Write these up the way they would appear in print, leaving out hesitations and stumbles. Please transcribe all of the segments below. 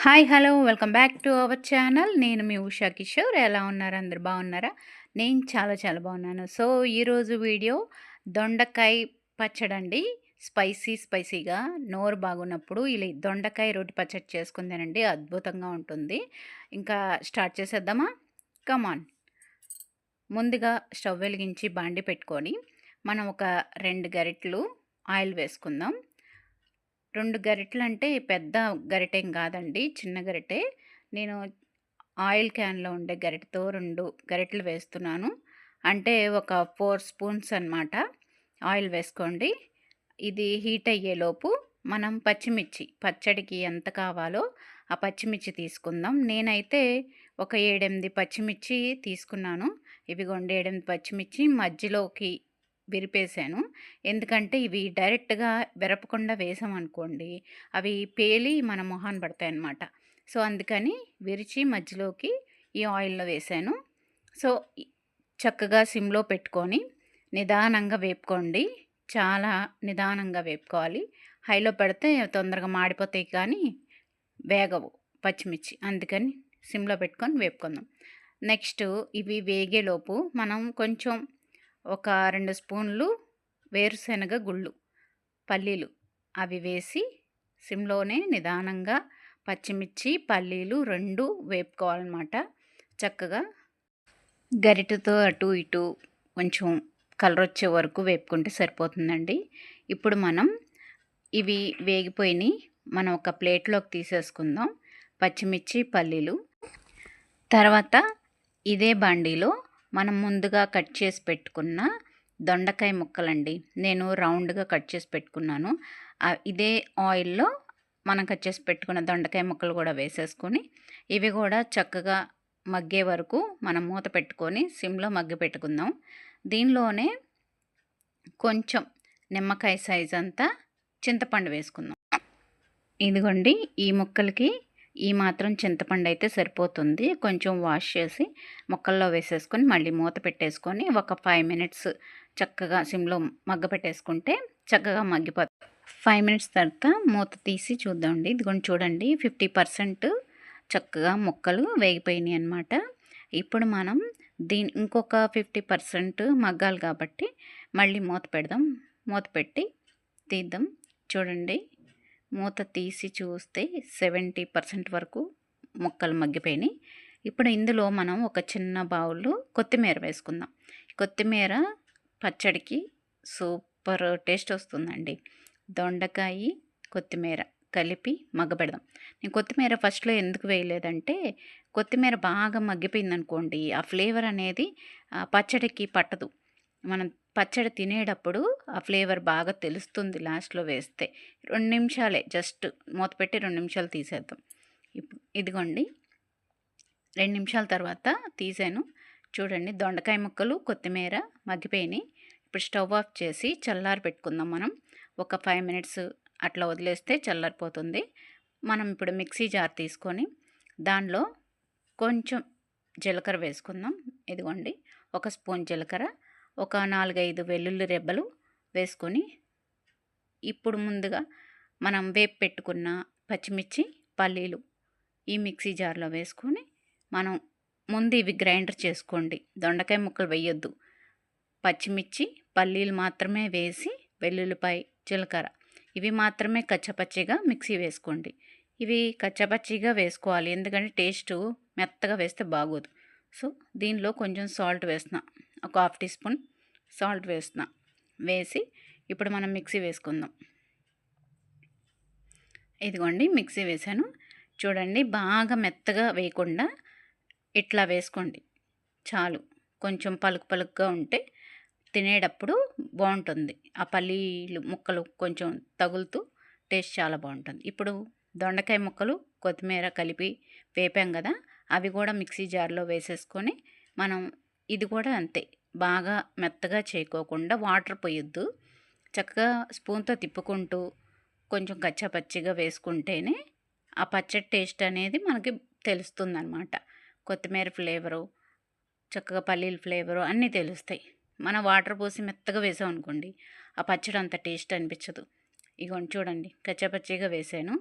Hi hello welcome back to our channel. నేను మీ ఉషా కిషోర్. ఎలా ఉన్నారు? అందరు బాగున్నారా? నేను చాలా బాగున్నాను. సో ఈరోజు వీడియో దొండకాయ పచ్చడండి. స్పైసీగా నోరు బాగున్నప్పుడు ఇలా దొండకాయ రోటి పచ్చడి చేసుకుందేనండి, అద్భుతంగా ఉంటుంది. ఇంకా స్టార్ట్ చేసేద్దామా? కమాన్. ముందుగా స్టవ్ వెలిగించి బాండి పెట్టుకొని మనం ఒక 2 గరిటెలు ఆయిల్ వేసుకుందాం. 2 గరిటెలంటే పెద్ద గరిటెం కాదండి, చిన్న గరిటె. నేను ఆయిల్ క్యాన్‌లో ఉండే గరిటెతో 2 గరిటెలు వేస్తున్నాను. అంటే ఒక 4 స్పూన్స్ అనమాట ఆయిల్ వేసుకోండి. ఇది హీట్ అయ్యేలోపు మనం పచ్చడికి ఎంత కావాలో ఆ పచ్చిమిర్చి తీసుకుందాం. నేనైతే ఒక 7, 8 పచ్చిమిర్చి తీసుకున్నాను. ఇవిగోండి 7, 8 పచ్చిమిర్చి మధ్యలోకి విరిపేసాను. ఎందుకంటే ఇవి డైరెక్ట్‌గా విరపకుండా వేసామనుకోండి, అవి పేలి మన మొహాన పడతాయన్నమాట. సో అందుకని విరిచి మధ్యలోకి ఈ ఆయిల్‌లో వేసాను. సో చక్కగా సిమ్‌లో పెట్టుకొని నిదానంగా వేపుకోండి. చాలా నిదానంగా వేపుకోవాలి. హైలో పెడితే తొందరగా మాడిపోతాయి కానీ వేగవు పచ్చిమిర్చి. అందుకని సిమ్‌లో పెట్టుకొని వేపుకుందాం. నెక్స్ట్ ఇవి వేగేలోపు మనం కొంచెం ఒక 2 స్పూన్లు వేరుశనగ గుళ్ళు, పల్లీలు అవి వేసి సిమ్‌లోనే నిదానంగా పచ్చిమిర్చి, పల్లీలు 2 వేపుకోవాలన్నమాట. చక్కగా గరిటెతో అటు ఇటు కొంచెం కలర్ వచ్చే వరకు వేపుకుంటే సరిపోతుందండి. ఇప్పుడు మనం ఇవి వేగిపోయినాయి. మనం ఒక ప్లేట్లోకి తీసేసుకుందాం పచ్చిమిర్చి, పల్లీలు. తర్వాత ఇదే బాండీలో మనం ముందుగా కట్ చేసి పెట్టుకున్న దొండకాయ ముక్కలండి. నేను రౌండ్గా కట్ చేసి పెట్టుకున్నాను. ఇదే ఆయిల్లో మనం కట్ చేసి పెట్టుకున్న దొండకాయ ముక్కలు కూడా వేసేసుకొని ఇవి కూడా చక్కగా మగ్గే వరకు మనం మూత పెట్టుకొని సిమ్లో మగ్గి పెట్టుకుందాం. దీనిలోనే కొంచెం నిమ్మకాయ సైజ్ అంతా చింతపండు వేసుకుందాం. ఇదిగోండి ఈ ముక్కలకి ఈ మాత్రం చింతపండు అయితే సరిపోతుంది. కొంచెం వాష్ చేసి ముక్కల్లో వేసేసుకొని మళ్ళీ మూత పెట్టేసుకొని ఒక 5 మినిట్స్ చక్కగా సిమ్లో మగ్గపెట్టేసుకుంటే చక్కగా మగ్గిపోతుంది. 5 మినిట్స్ తర్వాత మూత తీసి చూద్దామండి. ఇదిగోండి చూడండి 50% చక్కగా ముక్కలు వేగిపోయినాయి అన్నమాట. ఇప్పుడు మనం ఇంకొక 50% మగ్గాలి కాబట్టి మళ్ళీ మూత పెడదాం. మూత పెట్టి తీద్దాం. చూడండి మూత తీసి చూస్తే 70% వరకు ముక్కలు మగ్గిపోయినాయి. ఇప్పుడు ఇందులో మనం ఒక చిన్న బౌల్ కొత్తిమీర వేసుకుందాం. కొత్తిమీర పచ్చడికి సూపర్ టేస్ట్ వస్తుందండి. దొండకాయ, కొత్తిమీర కలిపి మగ్గబెడదాం. నేను కొత్తిమీర ఫస్ట్లో ఎందుకు వేయలేదంటే, కొత్తిమీర బాగా మగ్గిపోయిందనుకోండి ఆ ఫ్లేవర్ అనేది పచ్చడికి పట్టదు. మనం పచ్చడి తినేటప్పుడు ఆ ఫ్లేవర్ బాగా తెలుస్తుంది లాస్ట్లో వేస్తే. 2 నిమిషాలే, జస్ట్ మూత పెట్టి 2 నిమిషాలు తీసేద్దాం. ఇదిగోండి 2 నిమిషాల తర్వాత తీసాను. చూడండి దొండకాయ ముక్కలు, కొత్తిమీర మగ్గిపోయినాయి. ఇప్పుడు స్టవ్ ఆఫ్ చేసి చల్లారి పెట్టుకుందాం. మనం ఒక 5 మినిట్స్ అట్లా వదిలేస్తే చల్లారిపోతుంది. మనం ఇప్పుడు మిక్సీ జార్ తీసుకొని దానిలో కొంచెం జీలకర్ర వేసుకుందాం. ఇదిగోండి 1 స్పూన్ జీలకర్ర, ఒక 4, 5 వెల్లుల్లి రెబ్బలు వేసుకొని ఇప్పుడు ముందుగా మనం వేపు పెట్టుకున్న పచ్చిమిర్చి, పల్లీలు ఈ మిక్సీ జార్లో వేసుకొని మనం ముందు ఇవి గ్రైండర్ చేసుకోండి. దొండకాయ ముక్కలు వేయొద్దు. పచ్చిమిర్చి, పల్లీలు మాత్రమే వేసి వెల్లుల్లిపాయ, జీలకర్ర ఇవి మాత్రమే కచ్చపచ్చిగా మిక్సీ వేసుకోండి. ఇవి కచ్చపచ్చిగా వేసుకోవాలి, ఎందుకంటే టేస్ట్ మెత్తగా వేస్తే బాగోదు. సో దీనిలో కొంచెం సాల్ట్ వేస్తున్నా, ఒక 1/2 టీ స్పూన్ సాల్ట్ వేస్తున్నా. వేసి ఇప్పుడు మనం మిక్సీ వేసుకుందాం. ఇదిగోండి మిక్సీ వేసాను. చూడండి బాగా మెత్తగా వేయకుండా ఇట్లా వేసుకోండి చాలు. కొంచెం పలుకుగా ఉంటే తినేటప్పుడు బాగుంటుంది. ఆ పల్లీలు ముక్కలు కొంచెం తగులుతూ టేస్ట్ చాలా బాగుంటుంది. ఇప్పుడు దొండకాయ ముక్కలు, కొత్తిమీర కలిపి వేపాం కదా, అవి కూడా మిక్సీ జార్లో వేసేసుకొని మనం ఇది కూడా అంతే బాగా మెత్తగా చేయకోకుండా వాటర్ పోయొద్దు. చక్కగా స్పూన్తో తిప్పుకుంటూ కొంచెం కచ్చాపచ్చిగా వేసుకుంటేనే ఆ పచ్చడి టేస్ట్ అనేది మనకి తెలుస్తుందన్నమాట. కొత్తిమీర ఫ్లేవరు, చక్కగా పల్లీల ఫ్లేవరు అన్నీ తెలుస్తాయి. మనం వాటర్ పోసి మెత్తగా వేసాం అనుకోండి ఆ పచ్చడి అంత టేస్ట్ అనిపించదు. ఇగోండి చూడండి కచ్చాపచ్చిగా వేసాను.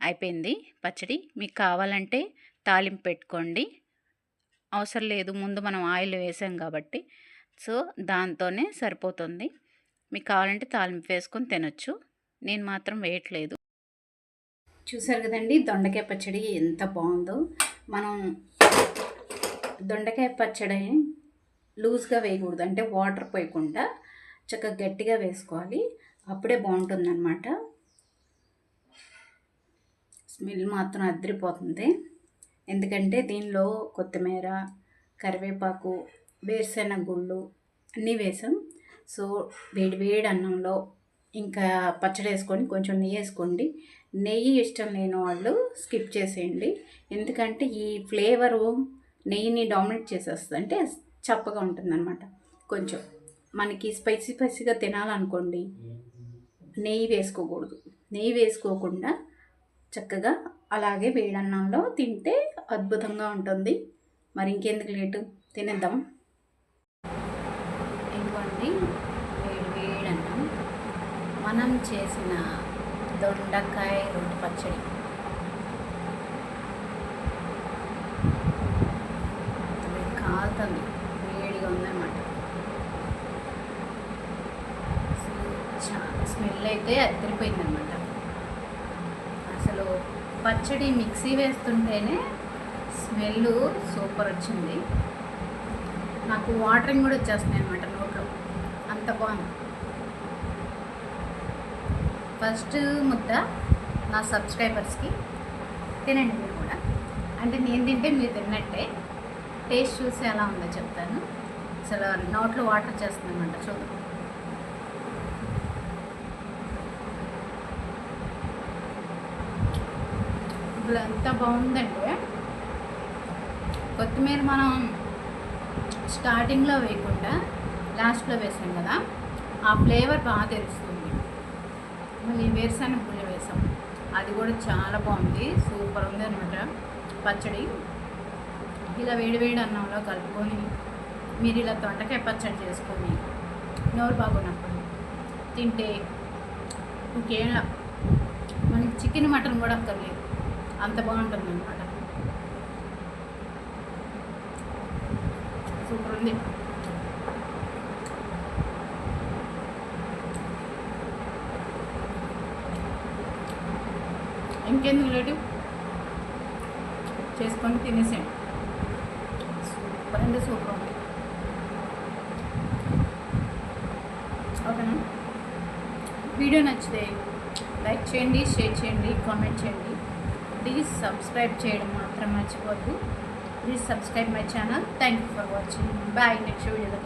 అయిపోయింది పచ్చడి. మీకు కావాలంటే తాలింపు పెట్టుకోండి. అవసరం లేదు, ముందు మనం ఆయిల్ వేసాం కాబట్టి. సో దాంతోనే సరిపోతుంది. మీకు కావాలంటే తాలింపు వేసుకొని తినొచ్చు. నేను మాత్రం వేయట్లేదు. చూసారు కదండి దొండకాయ పచ్చడి ఎంత బాగుందో. మనం దొండకాయ పచ్చడి లూజ్గా వేయకూడదు, అంటే వాటర్ పోయకుండా చక్కగా గట్టిగా వేసుకోవాలి. అప్పుడే బాగుంటుందన్నమాట. స్మెల్ మాత్రం అదిరిపోతుంది. ఎందుకంటే దీనిలో కొత్తిమీర, కరివేపాకు, వేరుశెనగ గుళ్ళు అన్నీ వేసాం. సో వేడి వేడి అన్నంలో ఇంకా పచ్చడి వేసుకొని కొంచెం నెయ్యి వేసుకోండి. నెయ్యి ఇష్టం లేని వాళ్ళు స్కిప్ చేసేయండి. ఎందుకంటే ఈ ఫ్లేవరు నెయ్యిని డామినేట్ చేసేస్తుంది, అంటే చప్పగా ఉంటుందన్నమాట. కొంచెం మనకి స్పైసీగా తినాలనుకోండి నెయ్యి వేసుకోకూడదు. నెయ్యి వేసుకోకుండా చక్కగా అలాగే వేడన్నంలో తింటే అద్భుతంగా ఉంటుంది. మరి ఇంకెందుకు లేటు, తినేద్దాం. ఇదిగోండి వేడన్నం, మనం చేసిన దొండకాయ రోటి పచ్చడి. కాలుతుంది, వేడిగా ఉందన్నమాట. స్మెల్ అయితే అదిరిపోయిందన్నమాట. అసలు పచ్చడి మిక్సీ వేస్తుంటేనే స్మెల్ సూపర్ వచ్చింది. నాకు వాటరింగ్ కూడా వచ్చేస్తున్నాయి అన్నమాట నోట్లో, అంత బాగుంది. ఫస్ట్ ముద్ద నా సబ్స్క్రైబర్స్కి తినండి మీరు కూడా, అంటే నేను తింటే మీరు తిన్నట్టే. టేస్ట్ చూసి ఎలా ఉందో చెప్తాను. అసలు నోట్లో వాటర్ వచ్చేస్తుంది అన్నమాట. చూద్దాం. ఇప్పుడు ఎంత బాగుందంటే, కొత్తిమీర మనం స్టార్టింగ్లో వేయకుండా లాస్ట్లో వేసాం కదా, ఆ ఫ్లేవర్ బాగా తెలుస్తుంది. మళ్ళీ వేరుశెనగ గుళ్ళు వేసాం, అది కూడా చాలా బాగుంది, సూపర్ ఉంది అనమాట పచ్చడి. ఇలా వేడి అన్నంలో కలుపుకొని మీరు ఇలా దొండకాయ పచ్చడి చేసుకొని నోరు బాగున్నప్పుడు తింటే ఇంకేలా మనకి చికెన్ మటన్ కూడా అక్కర్లేదు, అంత బాగుంటుంది అనమాట. సూపర్ ఉంది. ఇంకెందుకు లేటు, చేసుకొని తినేసేయండి. సూపర్ అంటే సూపర్ ఉంది. ఓకేనా? వీడియో నచ్చితే లైక్ చేయండి, షేర్ చేయండి, కామెంట్ చేయండి. ప్లీజ్ సబ్స్క్రైబ్ చేయడం మాత్రం మర్చిపోద్దు. Please subscribe my channel. Thank you for watching. Bye. Next వీడియోలో